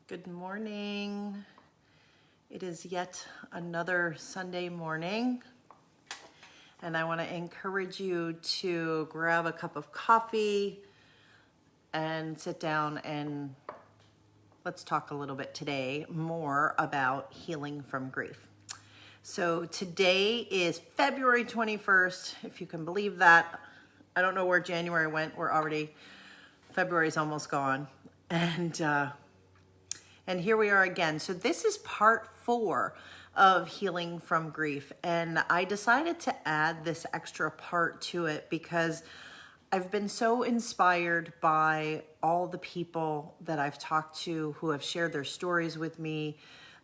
Good morning. It is yet another Sunday morning, and I want to encourage you to grab a cup of coffee and sit down and let's talk a little bit today more about healing from grief. So today is February 21st, if you can believe that. I don't know where January went. February's almost gone. And here we are again. So this is part 4 of healing from grief. And I decided to add this extra part to it because I've been so inspired by all the people that I've talked to who have shared their stories with me,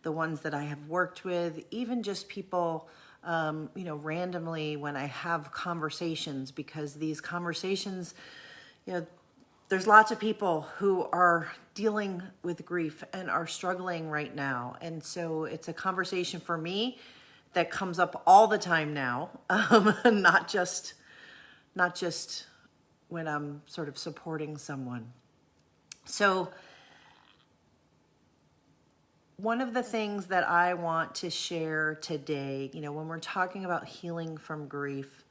the ones that I have worked with, even just people, randomly when I have conversations, because these conversations, there's lots of people who are dealing with grief and are struggling right now. And so it's a conversation for me that comes up all the time now, not just when I'm sort of supporting someone. So one of the things that I want to share today, when we're talking about healing from grief,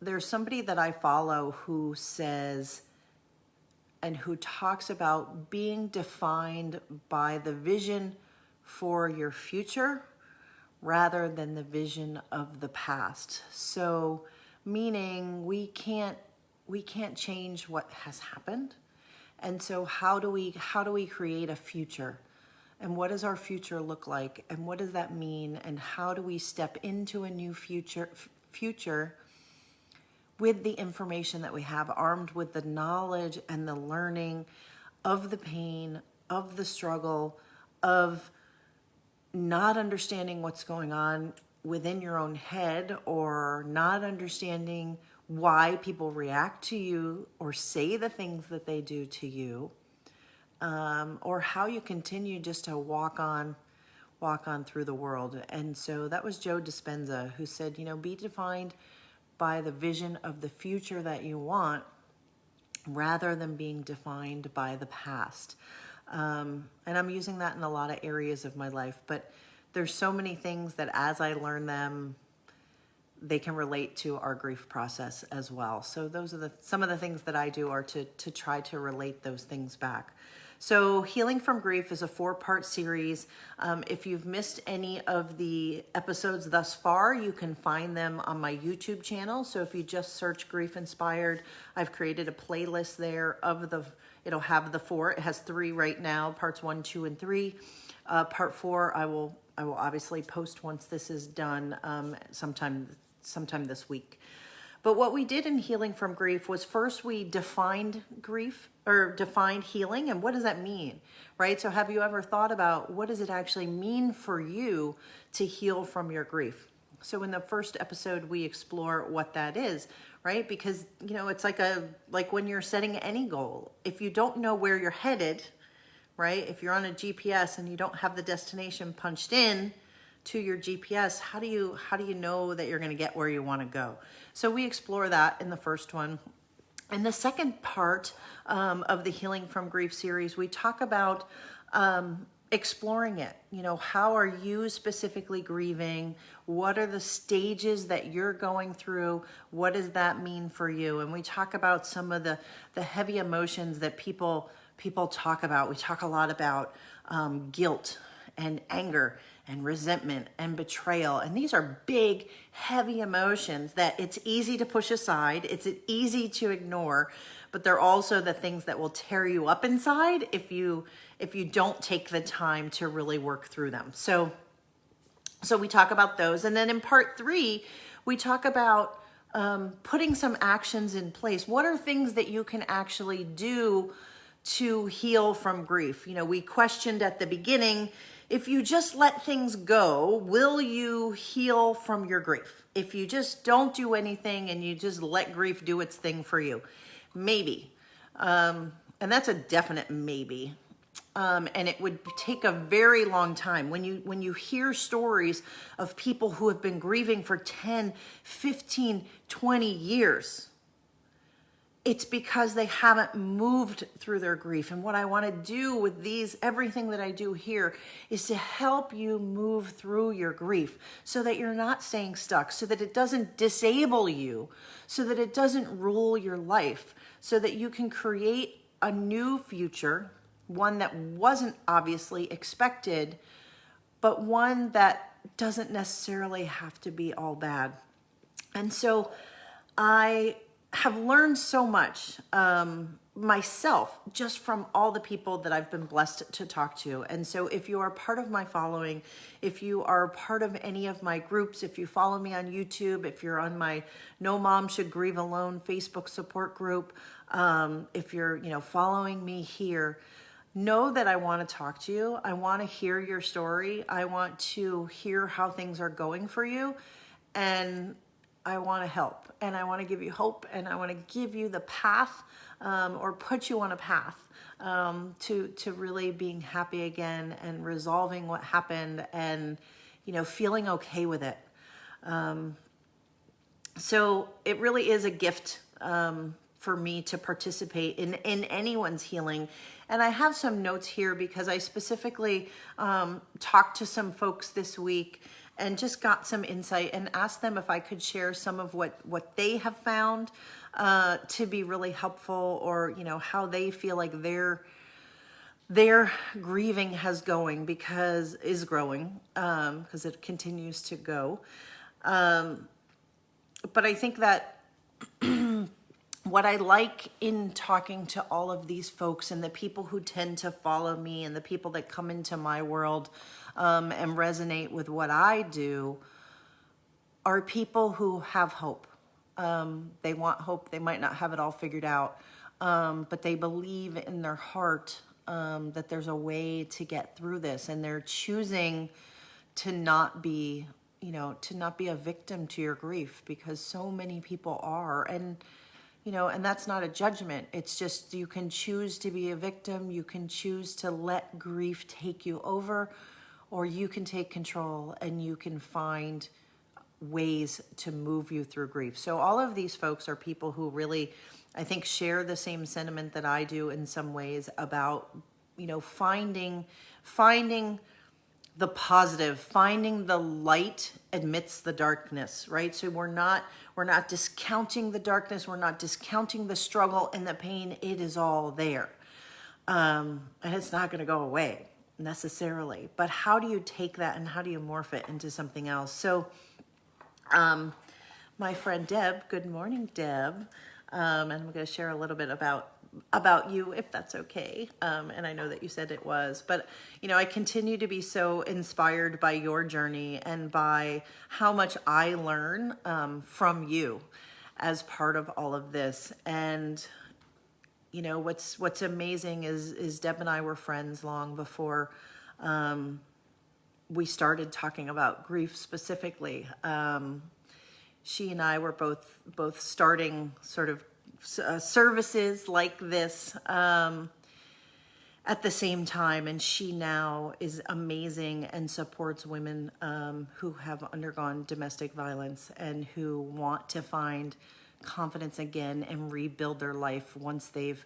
there's somebody that I follow who says and who talks about being defined by the vision for your future rather than the vision of the past. So meaning we can't change what has happened. And so how do we create a future? And what does our future look like? And what does that mean? And how do we step into a new future with the information that we have, armed with the knowledge and the learning of the pain, of the struggle, of not understanding what's going on within your own head, or not understanding why people react to you or say the things that they do to you, or how you continue just to walk on through the world. And so that was Joe Dispenza who said, be defined by the vision of the future that you want rather than being defined by the past. And I'm using that in a lot of areas of my life, but there's so many things that as I learn them, they can relate to our grief process as well. So those are some of the things that I do are to try to relate those things back. So Healing from Grief is a 4-part series. If you've missed any of the episodes thus far, you can find them on my YouTube channel. So if you just search Grief Inspired, I've created a playlist there it'll have the 4. It has 3 right now, parts 1, 2, and 3. Part 4, I will obviously post once this is done, sometime this week. But what we did in Healing from Grief was first we defined grief, or defined healing, and what does that mean, right? So have you ever thought about what does it actually mean for you to heal from your grief? So in the first episode, we explore what that is, right? Because, it's like when you're setting any goal, if you don't know where you're headed, right? If you're on a GPS and you don't have the destination punched in to your GPS, how do you know that you're going to get where you want to go? So we explore that in the first one. In the second part of the Healing from Grief series, we talk about exploring it. How are you specifically grieving? What are the stages that you're going through? What does that mean for you? And we talk about some of the heavy emotions that people talk about. We talk a lot about guilt and anger and resentment and betrayal. And these are big, heavy emotions that it's easy to push aside. It's easy to ignore, but they're also the things that will tear you up inside if you don't take the time to really work through them. So we talk about those. And then in part 3, we talk about putting some actions in place. What are things that you can actually do to heal from grief? We questioned at the beginning, if you just let things go, will you heal from your grief? If you just don't do anything and you just let grief do its thing for you, maybe. And that's a definite maybe. And it would take a very long time. When you hear stories of people who have been grieving for 10, 15, 20 years, it's because they haven't moved through their grief. And what I want to do with everything that I do here is to help you move through your grief so that you're not staying stuck, so that it doesn't disable you, so that it doesn't rule your life, so that you can create a new future, one that wasn't obviously expected, but one that doesn't necessarily have to be all bad. And so I have learned so much myself just from all the people that I've been blessed to talk to. And so if you are part of my following, if you are part of any of my groups, if you follow me on YouTube, if you're on my No Mom Should Grieve Alone Facebook support group, if you're following me here, know that I want to talk to you. I want to hear your story. I want to hear how things are going for you. And I want to help, and I want to give you hope, and I want to give you the path, or put you on a path to really being happy again and resolving what happened, and feeling okay with it. So it really is a gift for me to participate in anyone's healing. And I have some notes here because I specifically talked to some folks this week and just got some insight and asked them if I could share some of what they have found to be really helpful, or how they feel like their grieving is growing because it continues to go. But I think that what I like in talking to all of these folks and the people who tend to follow me and the people that come into my world and resonate with what I do are people who have hope. They want hope. They might not have it all figured out, but they believe in their heart that there's a way to get through this, and they're choosing to not be a victim to your grief, because so many people are. And that's not a judgment. It's just, you can choose to be a victim. You can choose to let grief take you over, or you can take control and you can find ways to move you through grief. So all of these folks are people who really, I think, share the same sentiment that I do in some ways about, finding the positive, finding the light amidst the darkness, right? So we're not discounting the darkness. We're not discounting the struggle and the pain. It is all there. And it's not going to go away necessarily. But how do you take that and how do you morph it into something else? So my friend Deb, good morning, Deb. And I'm going to share a little bit about you, if that's okay. And I know that you said it was, but I continue to be so inspired by your journey and by how much I learn from you as part of all of this. And what's amazing is Deb and I were friends long before we started talking about grief specifically. She and I were both starting sort of services like this at the same time, and she now is amazing and supports women who have undergone domestic violence and who want to find confidence again and rebuild their life once they've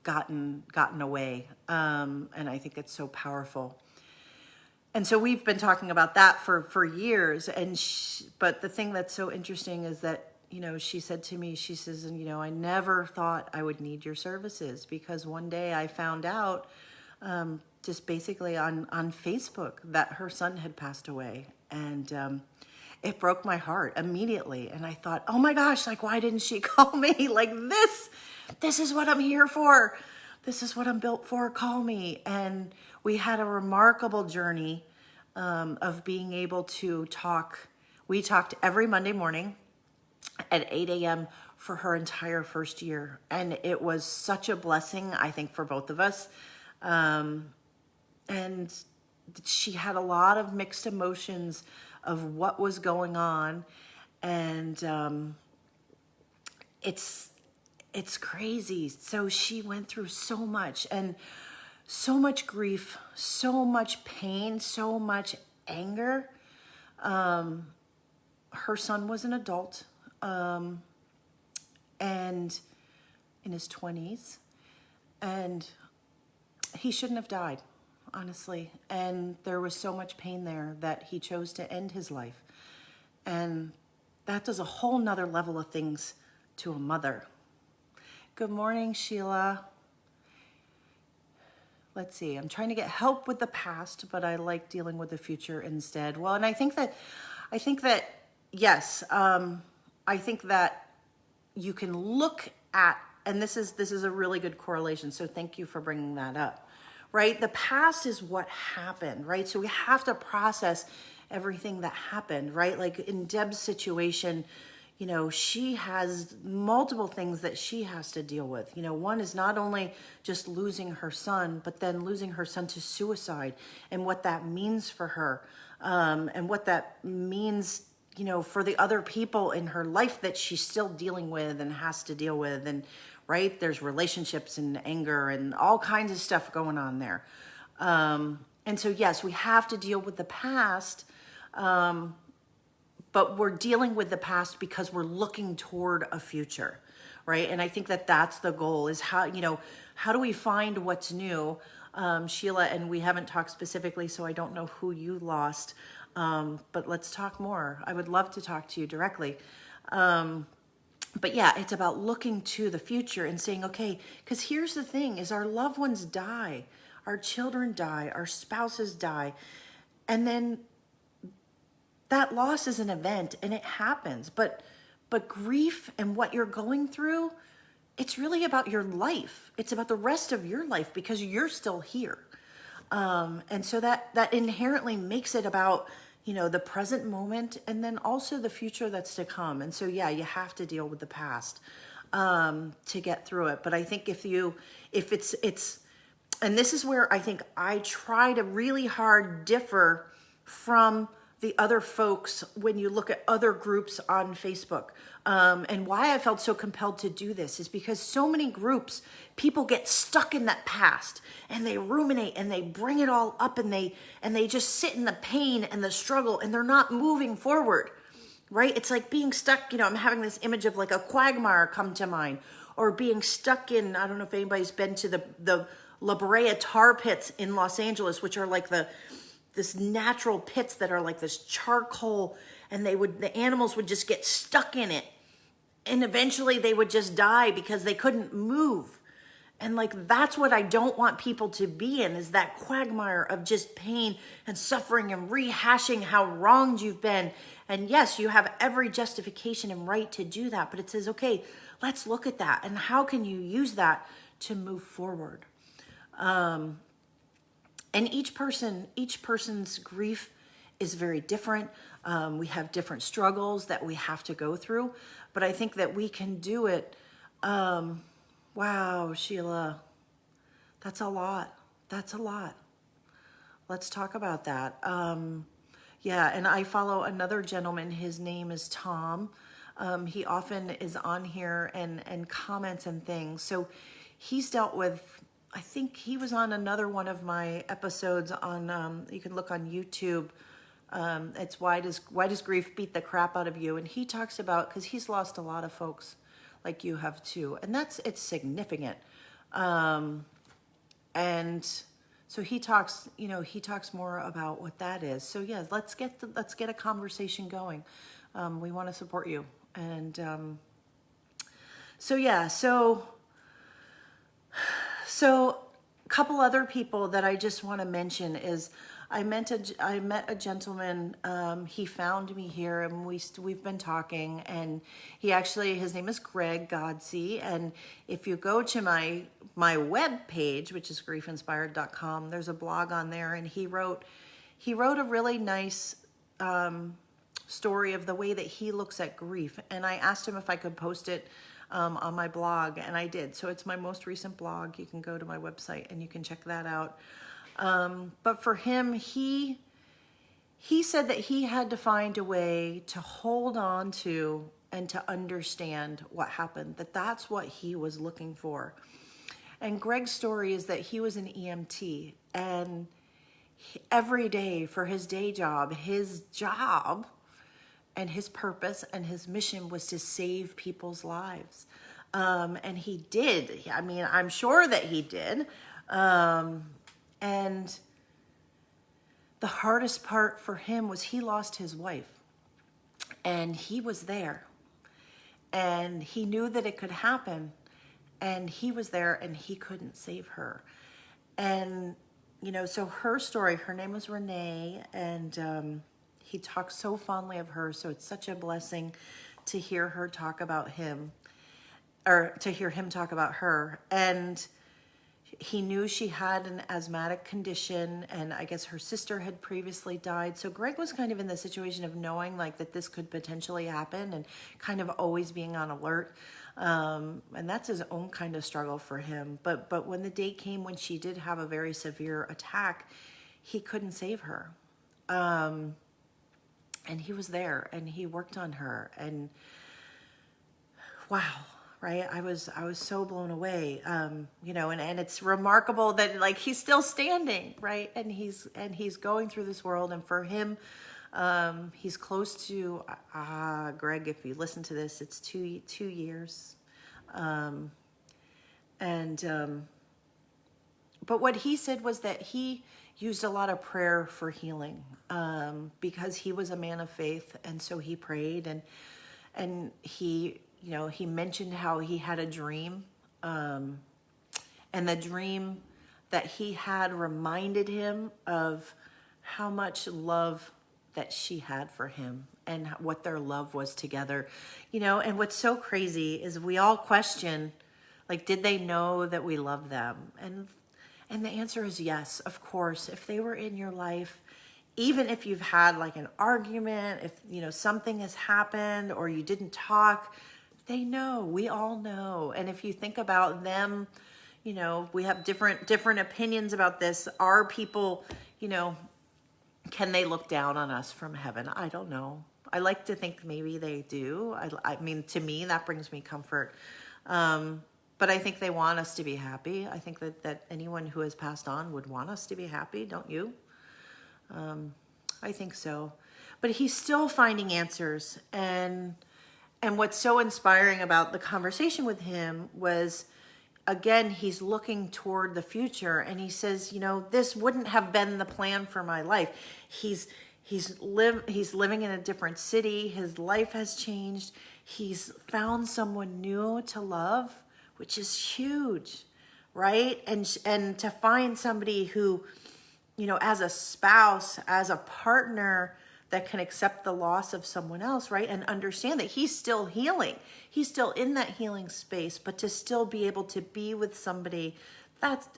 gotten away. And I think it's so powerful. And so we've been talking about that for years. But the thing that's so interesting is that, she said to me, she says, I never thought I would need your services, because one day I found out just basically on Facebook that her son had passed away. And it broke my heart immediately. And I thought, oh my gosh, why didn't she call me? This is what I'm here for. This is what I'm built for. Call me. And we had a remarkable journey of being able to talk. We talked every Monday morning at 8 a.m. for her entire first year. And it was such a blessing, I think, for both of us. And she had a lot of mixed emotions of what was going on. And it's crazy. So she went through so much, and so much grief, so much pain, so much anger. Her son was an adult. and in his 20s, and he shouldn't have died, honestly. And there was so much pain there that he chose to end his life. And that does a whole nother level of things to a mother. Good morning, Sheila. Let's see, I'm trying to get help with the past, but I like dealing with the future instead. Well, and I think that, yes, I think that you can look at, and this is a really good correlation, so thank you for bringing that up, right? The past is what happened, right? So we have to process everything that happened, right? Like in Deb's situation, you know, she has multiple things that she has to deal with. You know, one is not only just losing her son, but then losing her son to suicide and what that means for her, and what that means, you know, for the other people in her life that she's still dealing with and has to deal with. And right, there's relationships and anger and all kinds of stuff going on there. And so, yes, we have to deal with the past, but we're dealing with the past because we're looking toward a future, right? And I think that that's the goal, is how, you know, how do we find what's new? Sheila, and we haven't talked specifically, so I don't know who you lost, but let's talk more. I would love to talk to you directly. But yeah, it's about looking to the future and saying, okay, because here's the thing, is our loved ones die, our children die, our spouses die, and then that loss is an event and it happens. But grief and what you're going through, it's really about your life. It's about the rest of your life because you're still here. And so that inherently makes it about, you know, the present moment and then also the future that's to come. And so, yeah, you have to deal with the past to get through it. But I think if it's, and this is where I think I try to really hard differ from the other folks when you look at other groups on Facebook. And why I felt so compelled to do this is because so many groups, people get stuck in that past and they ruminate and they bring it all up and they just sit in the pain and the struggle and they're not moving forward, right? It's like being stuck, you know, I'm having this image of like a quagmire come to mind, or being stuck in, I don't know if anybody's been to the La Brea tar pits in Los Angeles, which are like this natural pits that are like this charcoal, and the animals would just get stuck in it. And eventually they would just die because they couldn't move. And like, that's what I don't want people to be in, is that quagmire of just pain and suffering and rehashing how wronged you've been. And yes, you have every justification and right to do that, but it says, okay, let's look at that. And how can you use that to move forward? And each person's grief is very different. We have different struggles that we have to go through, but I think that we can do it. Wow, Sheila, that's a lot. That's a lot. Let's talk about that. Yeah, and I follow another gentleman. His name is Tom. He often is on here and comments and things. So he's dealt with, I think he was on another one of my episodes on, you can look on YouTube. It's why does grief beat the crap out of you? And he talks about, because he's lost a lot of folks like you have too. And it's significant. And so he talks more about what that is. So yeah, let's get a conversation going. We want to support you. And so yeah, so a couple other people that I just want to mention is I met a gentleman. He found me here, and we've been talking. And his name is Greg Godsey. And if you go to my web page, which is griefinspired.com, there's a blog on there, and he wrote a really nice story of the way that he looks at grief. And I asked him if I could post it on my blog, and I did. So it's my most recent blog. You can go to my website and you can check that out. But for him, he said that he had to find a way to hold on to and to understand what happened, that's what he was looking for. And Greg's story is that he was an EMT, and every day for his day job, his job and his purpose and his mission was to save people's lives. And he did. I mean, I'm sure that he did. And the hardest part for him was he lost his wife, and he was there, and he knew that it could happen, and he was there, and he couldn't save her. And, you know, so her story, her name was Renee, and he talks so fondly of her. So it's such a blessing to hear her talk about him, or to hear him talk about her. And he knew she had an asthmatic condition, and I guess her sister had previously died. So Greg was kind of in the situation of knowing like that this could potentially happen, and kind of always being on alert. And that's his own kind of struggle for him. But when the day came when she did have a very severe attack, he couldn't save her. And he was there, and he worked on her, and wow, right? I was so blown away. You know, and it's remarkable that like he's still standing, right? And he's going through this world, and for him, he's close to Greg, if you listen to this, it's two years. But what he said was that he used a lot of prayer for healing, because he was a man of faith, and so he prayed, and he, you know, he mentioned how he had a dream, and the dream that he had reminded him of how much love that she had for him, and what their love was together, you know. And what's so crazy is we all question, like, did they know that we love them? And the answer is yes, of course. If they were in your life, even if you've had like an argument, if, you know, something has happened or you didn't talk, they know, we all know. And if you think about them, you know, we have different opinions about this. Are people, you know, can they look down on us from heaven? I don't know. I like to think maybe they do. I mean, to me, that brings me comfort. But I think they want us to be happy. I think that anyone who has passed on would want us to be happy, don't you? I think so. But he's still finding answers. And what's so inspiring about the conversation with him was, again, he's looking toward the future, and he says, you know, this wouldn't have been the plan for my life. He's living in a different city. His life has changed. He's found someone new to love, which is huge, right? And to find somebody who, you know, as a spouse, as a partner, that can accept the loss of someone else, right? And understand that he's still healing. He's still in that healing space, but to still be able to be with somebody, that's,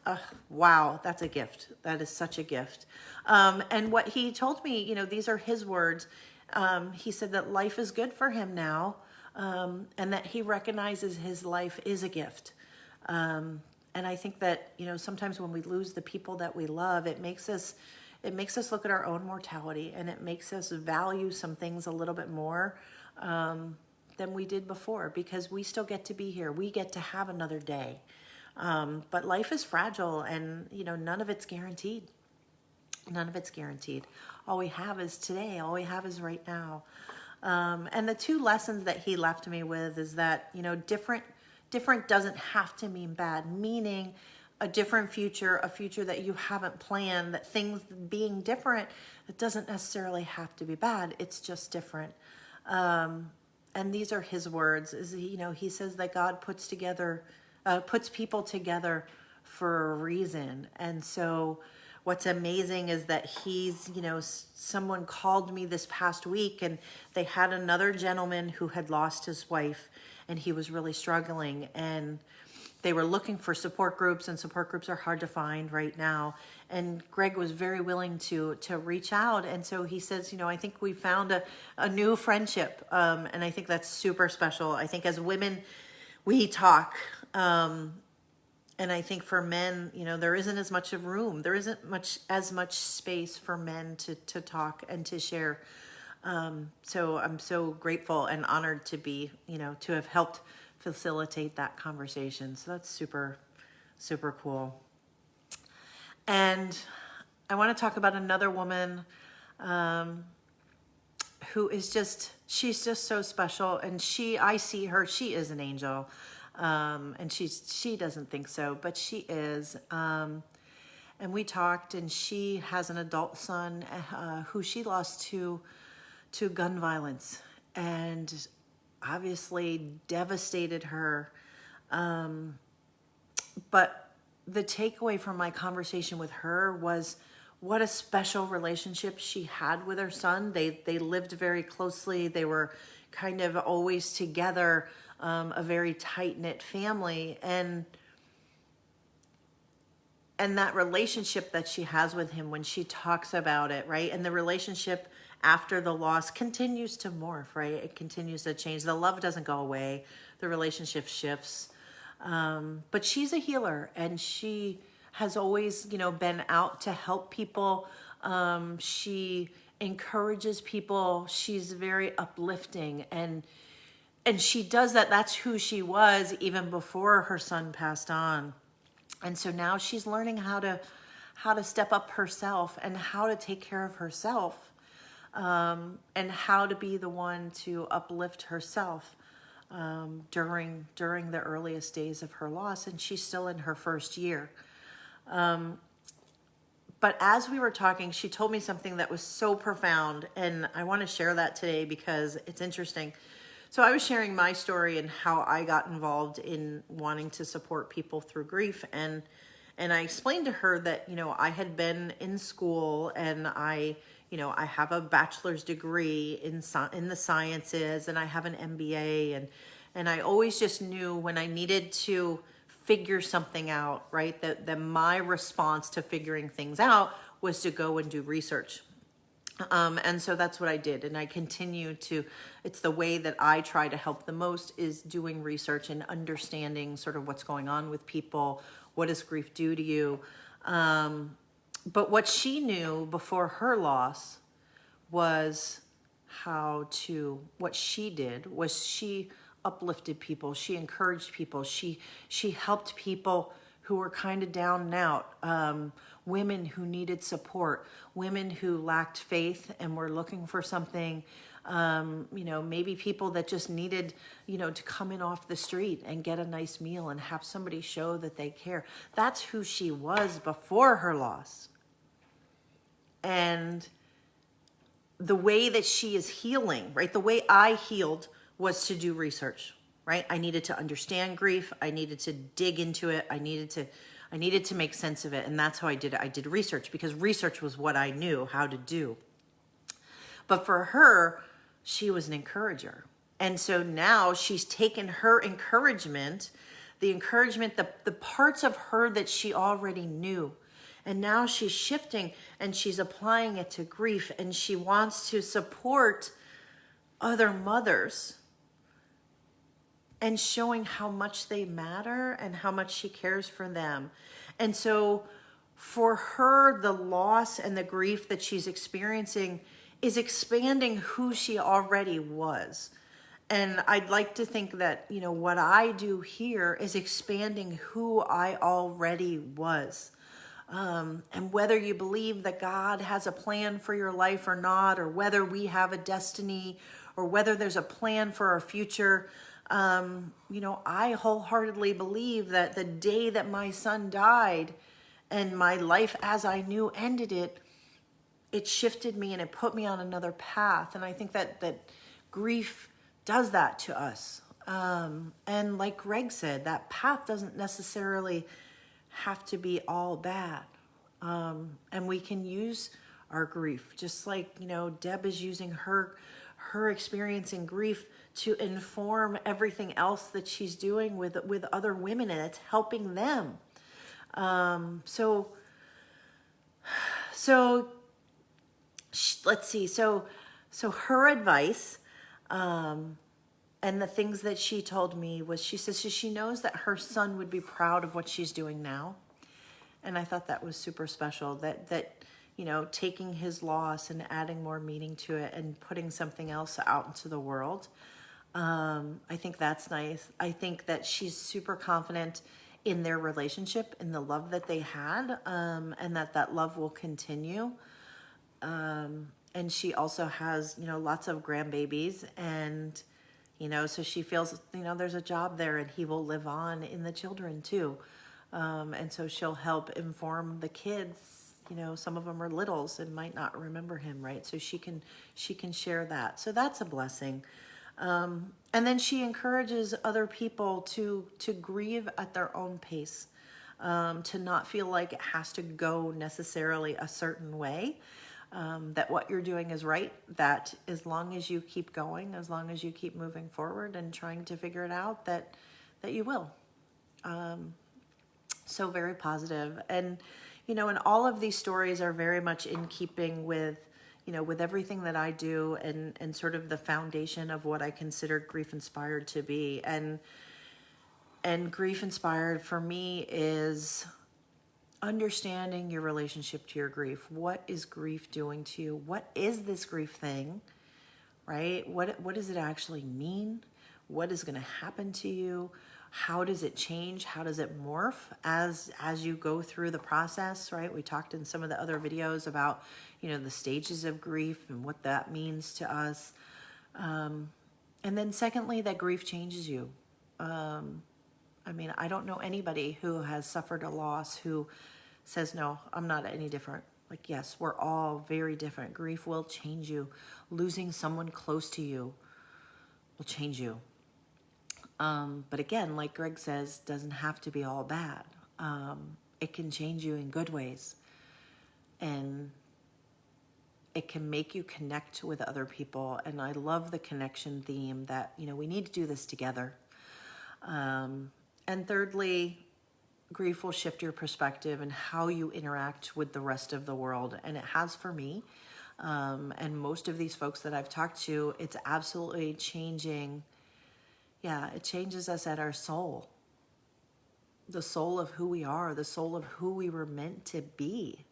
wow, that's a gift. That is such a gift. And what he told me, you know, these are his words. He said that life is good for him now, and that he recognizes his life is a gift. And I think that, you know, sometimes when we lose the people that we love, it makes us look at our own mortality, and it makes us value some things a little bit more than we did before, because we still get to be here. We get to have another day. But life is fragile, and, you know, none of it's guaranteed. None of it's guaranteed. All we have is today. All we have is right now. And the two lessons that he left me with is that, you know, different doesn't have to mean bad, meaning a different future, a future that you haven't planned, that things being different, it doesn't necessarily have to be bad. It's just different. And these are his words, is, you know, he says that God puts people together for a reason. And so what's amazing is that he's, you know, someone called me this past week, and they had another gentleman who had lost his wife, and he was really struggling, and they were looking for support groups, and support groups are hard to find right now. And Greg was very willing to reach out. And so he says, you know, I think we found a new friendship. And I think that's super special. I think as women, we talk. And I think for men, you know, there isn't as much of room. There isn't as much space for men to talk and to share. So I'm so grateful and honored to be, you know, to have helped facilitate that conversation. So that's super, super cool. And I want to talk about another woman who is she's just so special. And I see her, she is an angel. And she doesn't think so, but she is. And we talked, and she has an adult son who she lost to gun violence, and obviously devastated her. But the takeaway from my conversation with her was what a special relationship she had with her son. They lived very closely. They were kind of always together, a very tight-knit family. And that relationship that she has with him when she talks about it, right? And the relationship after the loss continues to morph, right? It continues to change. The love doesn't go away. The relationship shifts. But she's a healer, and she has always, been out to help people. She encourages people. She's very uplifting, and she does that. That's who she was even before her son passed on. And so now she's learning how to step up herself and how to take care of herself, and how to be the one to uplift herself during the earliest days of her loss. And she's still in her first year. But as we were talking, she told me something that was so profound, and I want to share that today because it's interesting. So I was sharing my story and how I got involved in wanting to support people through grief. And I explained to her that, I had been in school, and I have a bachelor's degree in the sciences, and I have an MBA, and I always just knew when I needed to figure something out, right? That my response to figuring things out was to go and do research. And so that's what I did. And I continue to, it's the way that I try to help the most, is doing research and understanding sort of what's going on with people. What does grief do to you? But what she knew before her loss was what she did was she uplifted people. She encouraged people. She helped people who were kind of down and out, women who needed support, women who lacked faith and were looking for something, maybe people that just needed, to come in off the street and get a nice meal and have somebody show that they care. That's who she was before her loss. And the way that she is healing, right? The way I healed was to do research, right? I needed to understand grief. I needed to dig into it. I needed to make sense of it. And that's how I did it. I did research because research was what I knew how to do. But for her, she was an encourager. And so now she's taken her encouragement, the parts of her that she already knew. And now she's shifting and she's applying it to grief, and she wants to support other mothers and showing how much they matter and how much she cares for them. And so for her, the loss and the grief that she's experiencing is expanding who she already was. And I'd like to think that, what I do here is expanding who I already was. And whether you believe that God has a plan for your life or not, or whether we have a destiny, or whether there's a plan for our future, I wholeheartedly believe that the day that my son died and my life as I knew ended, it shifted me and it put me on another path. And I think that grief does that to us. And like Greg said, that path doesn't necessarily have to be all bad. And we can use our grief, just like, Deb is using her experience in grief to inform everything else that she's doing with other women, and it's helping them. So let's see. So her advice, and the things that she told me was, she says she knows that her son would be proud of what she's doing now. And I thought that was super special, that taking his loss and adding more meaning to it and putting something else out into the world. I think that's nice. I think that she's super confident in their relationship, in the love that they had, and that love will continue. And she also has, lots of grandbabies, and so she feels, there's a job there and he will live on in the children too. And so she'll help inform the kids, some of them are littles and might not remember him, right? So she can share that. So that's a blessing. And then she encourages other people to grieve at their own pace, to not feel like it has to go necessarily a certain way. That what you're doing is right, that as long as you keep going, as long as you keep moving forward and trying to figure it out, that you will. So very positive. And, and all of these stories are very much in keeping with, with everything that I do and sort of the foundation of what I consider grief inspired to be. And grief inspired for me is understanding your relationship to your grief. What is grief doing to you? What is this grief thing, right? What does it actually mean? What is going to happen to you? How does it change? How does it morph as you go through the process, right? We talked in some of the other videos about, the stages of grief and what that means to us. And then secondly, that grief changes you. I don't know anybody who has suffered a loss who says, no, I'm not any different. Like, yes, we're all very different. Grief will change you. Losing someone close to you will change you. But again, like Greg says, doesn't have to be all bad. It can change you in good ways. And it can make you connect with other people. And I love the connection theme that, we need to do this together. And thirdly, grief will shift your perspective and how you interact with the rest of the world. And it has for me. And most of these folks that I've talked to, it's absolutely changing. Yeah, it changes us at our soul. The soul of who we are, the soul of who we were meant to be.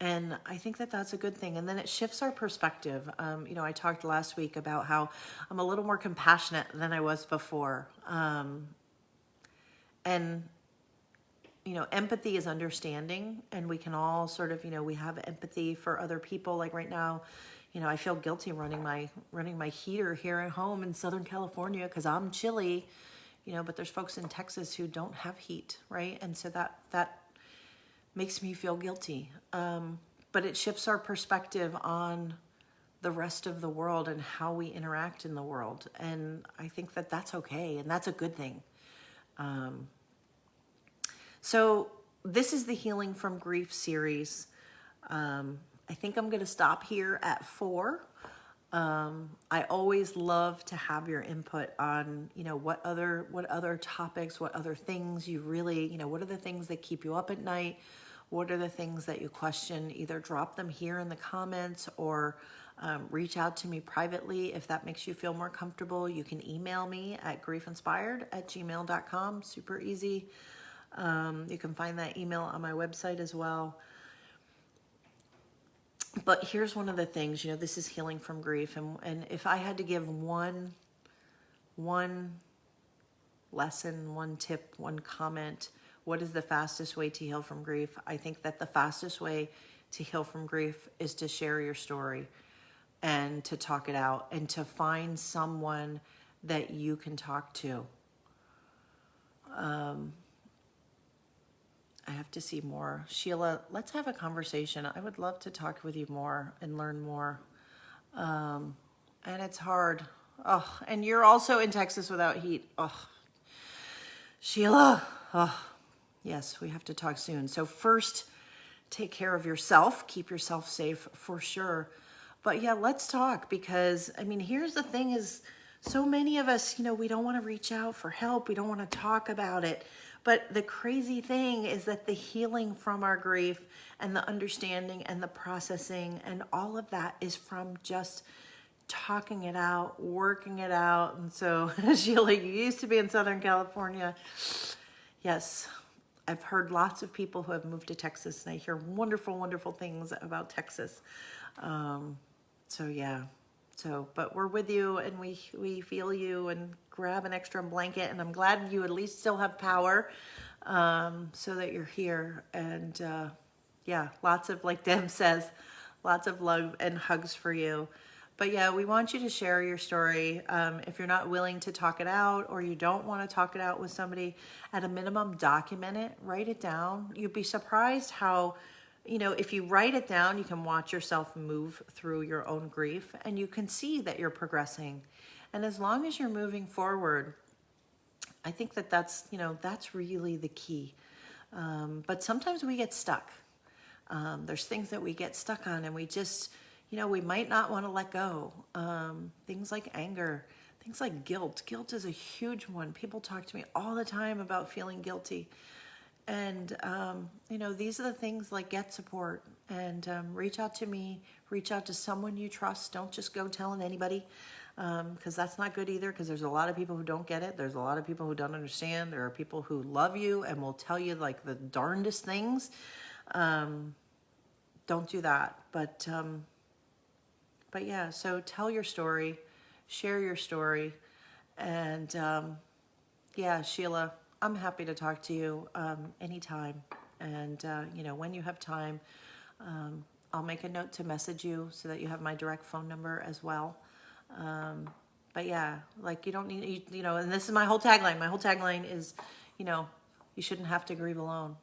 And I think that that's a good thing. And then it shifts our perspective. I talked last week about how I'm a little more compassionate than I was before. And empathy is understanding, and we can all sort of, we have empathy for other people. Like right now, I feel guilty running my heater here at home in Southern California because I'm chilly, but there's folks in Texas who don't have heat, right? And so that makes me feel guilty. But it shifts our perspective on the rest of the world and how we interact in the world. And I think that that's okay, and that's a good thing. So this is the Healing from Grief series. I think I'm going to stop here at 4. I always love to have your input on, what other topics, what other things you really, what are the things that keep you up at night? What are the things that you question? Either drop them here in the comments or reach out to me privately if that makes you feel more comfortable. You can email me at griefinspired@gmail.com. Super easy. You can find that email on my website as well. But here's one of the things, this is healing from grief. And if I had to give one lesson, one tip, one comment, what is the fastest way to heal from grief? I think that the fastest way to heal from grief is to share your story and to talk it out and to find someone that you can talk to. I have to see more. Sheila, let's have a conversation. I would love to talk with you more and learn more. And it's hard. Oh, and you're also in Texas without heat. Oh, Sheila. Oh, yes, we have to talk soon. So first, take care of yourself. Keep yourself safe for sure. But yeah, let's talk because, here's the thing is so many of us, we don't want to reach out for help. We don't want to talk about it. But the crazy thing is that the healing from our grief and the understanding and the processing and all of that is from just talking it out, working it out. And so, Sheila, you used to be in Southern California. Yes, I've heard lots of people who have moved to Texas, and I hear wonderful, wonderful things about Texas. But we're with you, and we feel you, and grab an extra blanket. And I'm glad you at least still have power, so that you're here. And lots of, like Deb says, lots of love and hugs for you. But yeah, we want you to share your story. If you're not willing to talk it out, or you don't want to talk it out with somebody, at a minimum, document it, write it down. You'd be surprised how, if you write it down, you can watch yourself move through your own grief, and you can see that you're progressing. And as long as you're moving forward, I think that's really the key. But sometimes we get stuck. There's things that we get stuck on, and we just, we might not want to let go. Things like anger, things like guilt. Guilt is a huge one. People talk to me all the time about feeling guilty. And, these are the things, like, get support and reach out to me, reach out to someone you trust. Don't just go telling anybody, because that's not good either, because there's a lot of people who don't get it. There's a lot of people who don't understand. There are people who love you and will tell you, like, the darndest things. Don't do that. But yeah, so tell your story, share your story. And yeah, Sheila, I'm happy to talk to you anytime. And, when you have time, I'll make a note to message you so that you have my direct phone number as well. But yeah, like, you don't need, and this is my whole tagline. My whole tagline is, you shouldn't have to grieve alone.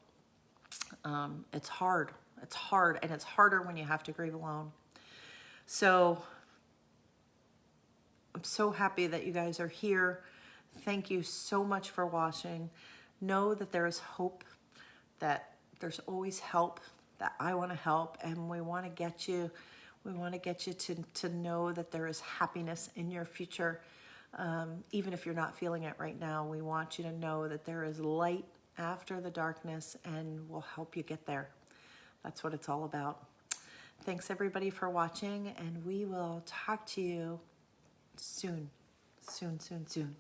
It's hard. It's hard, and it's harder when you have to grieve alone. So I'm so happy that you guys are here. Thank you so much for watching. Know that there is hope, that there's always help, that I want to help, and we want to get you. We want to get you to know that there is happiness in your future, even if you're not feeling it right now. We want you to know that there is light after the darkness, and we'll help you get there. That's what it's all about. Thanks everybody for watching, and we will talk to you soon. Soon, soon, soon.